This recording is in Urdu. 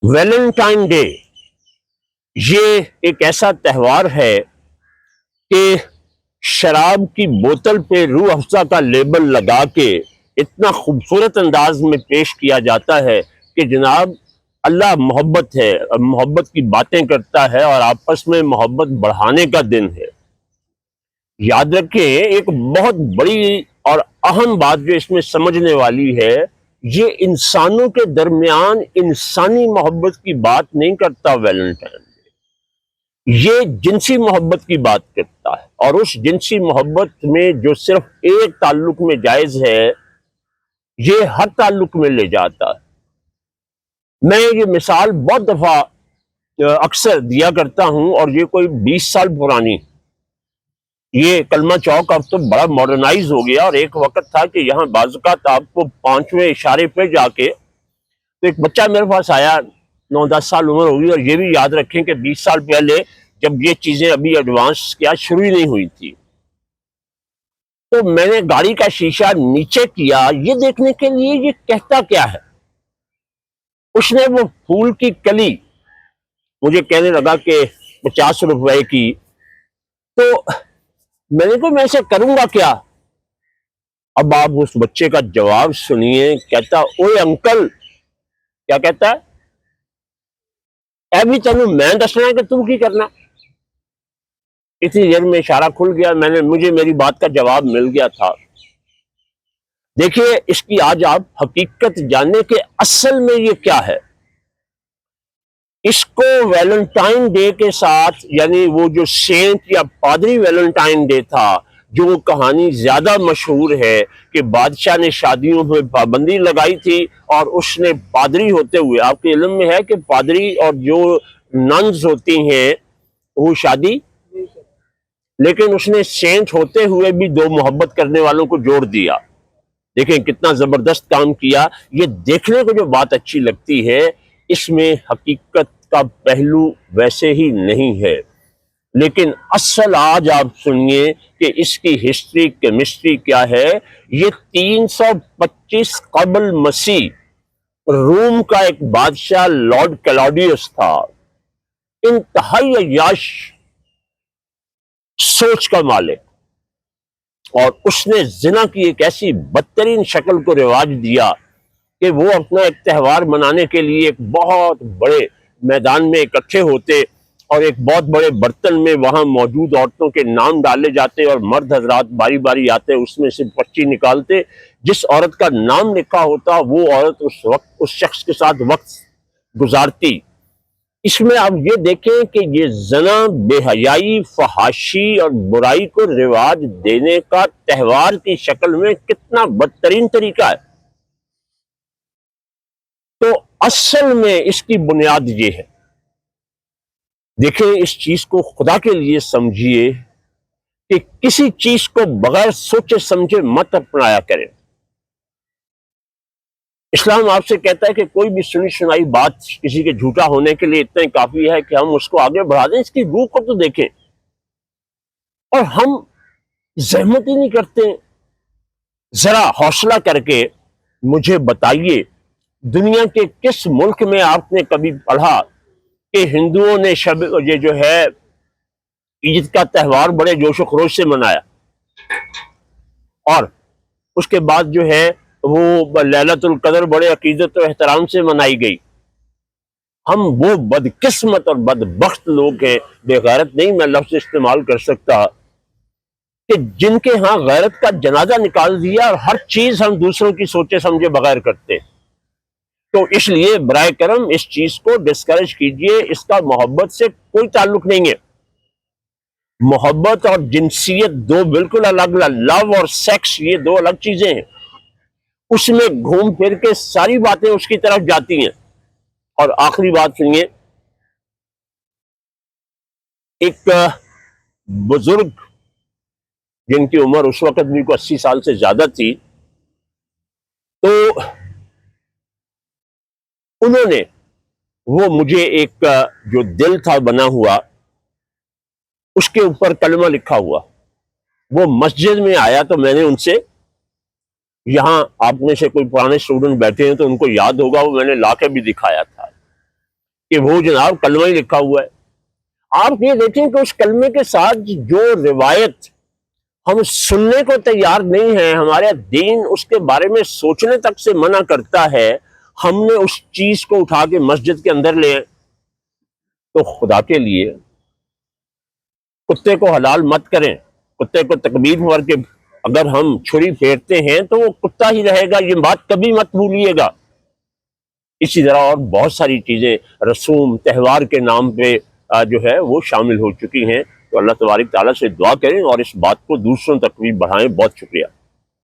ویلنٹائن ڈے یہ ایک ایسا تہوار ہے کہ شراب کی بوتل پہ روح افزا کا لیبل لگا کے اتنا خوبصورت انداز میں پیش کیا جاتا ہے کہ جناب اللہ محبت ہے اور محبت کی باتیں کرتا ہے اور آپس میں محبت بڑھانے کا دن ہے۔ یاد رکھیں ایک بہت بڑی اور اہم بات جو اس میں سمجھنے والی ہے، یہ انسانوں کے درمیان انسانی محبت کی بات نہیں کرتا ویلنٹائن، یہ جنسی محبت کی بات کرتا ہے، اور اس جنسی محبت میں جو صرف ایک تعلق میں جائز ہے یہ ہر تعلق میں لے جاتا ہے۔ میں یہ مثال بہت دفعہ اکثر دیا کرتا ہوں، اور یہ کوئی 20 سال پرانی، یہ کلمہ چوک اب تو بڑا ماڈرنائز ہو گیا، اور ایک وقت تھا کہ یہاں بعض اوقات آپ کو 5ویں اشارے پہ جا کے تو ایک بچہ میرے پاس آیا، 9-10 سال عمر ہوگی، اور یہ بھی یاد رکھیں کہ 20 سال پہلے جب یہ چیزیں ابھی ایڈوانس کیا شروع ہی نہیں ہوئی تھی، تو میں نے گاڑی کا شیشہ نیچے کیا یہ دیکھنے کے لیے یہ کہتا کیا ہے۔ اس نے وہ پھول کی کلی مجھے کہنے لگا کہ 50 روپے کی، تو میں نے کہا میں اسے کروں گا کیا؟ اب آپ اس بچے کا جواب سنیے، کہتا اوے انکل، کیا کہتا ہے؟ اے بھی تینوں میں دسنا ہے کہ تم کی کرنا۔ اتنی دیر میں اشارہ کھل گیا، مجھے میری بات کا جواب مل گیا تھا۔ دیکھیے اس کی آج آپ حقیقت جاننے کہ اصل میں یہ کیا ہے۔ اس کو ویلنٹائن ڈے کے ساتھ، یعنی وہ جو سینٹ یا پادری ویلنٹائن ڈے تھا، جو وہ کہانی زیادہ مشہور ہے کہ بادشاہ نے شادیوں میں پابندی لگائی تھی، اور اس نے پادری ہوتے ہوئے، آپ کے علم میں ہے کہ پادری اور جو ننز ہوتی ہیں وہ شادی، لیکن اس نے سینٹ ہوتے ہوئے بھی دو محبت کرنے والوں کو جوڑ دیا۔ دیکھیں کتنا زبردست کام کیا۔ یہ دیکھنے کو جو بات اچھی لگتی ہے، اس میں حقیقت کا پہلو ویسے ہی نہیں ہے، لیکن اصل آج آپ سنیے کہ اس کی ہسٹری کیمسٹری کیا ہے۔ یہ 325 قبل مسیح روم کا ایک بادشاہ لارڈ کلاڈیوس تھا، انتہائی عیاش سوچ کا مالک، اور اس نے زنا کی ایک ایسی بدترین شکل کو رواج دیا کہ وہ اپنا ایک تہوار منانے کے لیے ایک بہت بڑے میدان میں اکٹھے ہوتے، اور ایک بہت بڑے برتن میں وہاں موجود عورتوں کے نام ڈالے جاتے، اور مرد حضرات باری باری آتے، اس میں سے پرچی نکالتے، جس عورت کا نام لکھا ہوتا وہ عورت اس وقت اس شخص کے ساتھ وقت گزارتی۔ اس میں آپ یہ دیکھیں کہ یہ زنا، بے حیائی، فحاشی اور برائی کو رواج دینے کا تہوار کی شکل میں کتنا بدترین طریقہ ہے۔ تو اصل میں اس کی بنیاد یہ ہے، دیکھیں اس چیز کو خدا کے لیے سمجھیے کہ کسی چیز کو بغیر سوچے سمجھے مت اپنایا کریں۔ اسلام آپ سے کہتا ہے کہ کوئی بھی سنی سنائی بات کسی کے جھوٹا ہونے کے لیے اتنا ہی کافی ہے کہ ہم اس کو آگے بڑھا دیں، اس کی روح کو تو دیکھیں، اور ہم زحمت ہی نہیں کرتے۔ ذرا حوصلہ کر کے مجھے بتائیے، دنیا کے کس ملک میں آپ نے کبھی پڑھا کہ ہندوؤں نے یہ جو ہے عید کا تہوار بڑے جوش و خروش سے منایا، اور اس کے بعد جو ہے وہ لیلۃ القدر بڑے عقیدت و احترام سے منائی گئی؟ ہم وہ بدقسمت اور بدبخت لوگ ہیں، بے غیرت نہیں میں لفظ استعمال کر سکتا، کہ جن کے ہاں غیرت کا جنازہ نکال دیا، اور ہر چیز ہم دوسروں کی سوچے سمجھے بغیر کرتے۔ تو اس لیے برائے کرم اس چیز کو ڈسکریج کیجئے، اس کا محبت سے کوئی تعلق نہیں ہے۔ محبت اور جنسیت دو بالکل الگ، لو اور سیکس یہ دو الگ چیزیں ہیں، اس میں گھوم پھر کے ساری باتیں اس کی طرف جاتی ہیں۔ اور آخری بات سنیے، ایک بزرگ جن کی عمر اس وقت بھی کو 80 سال سے زیادہ تھی، تو انہوں نے وہ مجھے ایک جو دل تھا بنا ہوا، اس کے اوپر کلمہ لکھا ہوا، وہ مسجد میں آیا تو میں نے ان سے، یہاں آپ میں سے کوئی پرانے اسٹوڈنٹ بیٹھے ہیں تو ان کو یاد ہوگا، وہ میں نے لا کے بھی دکھایا تھا، کہ وہ جناب کلمہ ہی لکھا ہوا ہے۔ آپ یہ دیکھیں کہ اس کلمے کے ساتھ جو روایت ہم سننے کو تیار نہیں ہیں، ہمارا دین اس کے بارے میں سوچنے تک سے منع کرتا ہے، ہم نے اس چیز کو اٹھا کے مسجد کے اندر لے آئے۔ تو خدا کے لیے کتے کو حلال مت کریں، کتے کو تکبیر مار کے اگر ہم چھری پھیرتے ہیں تو وہ کتا ہی رہے گا، یہ بات کبھی مت بھولیے گا۔ اسی طرح اور بہت ساری چیزیں رسوم تہوار کے نام پہ جو ہے وہ شامل ہو چکی ہیں۔ تو اللہ تبارک تعالیٰ سے دعا کریں اور اس بات کو دوسروں تک بھی بڑھائیں۔ بہت شکریہ۔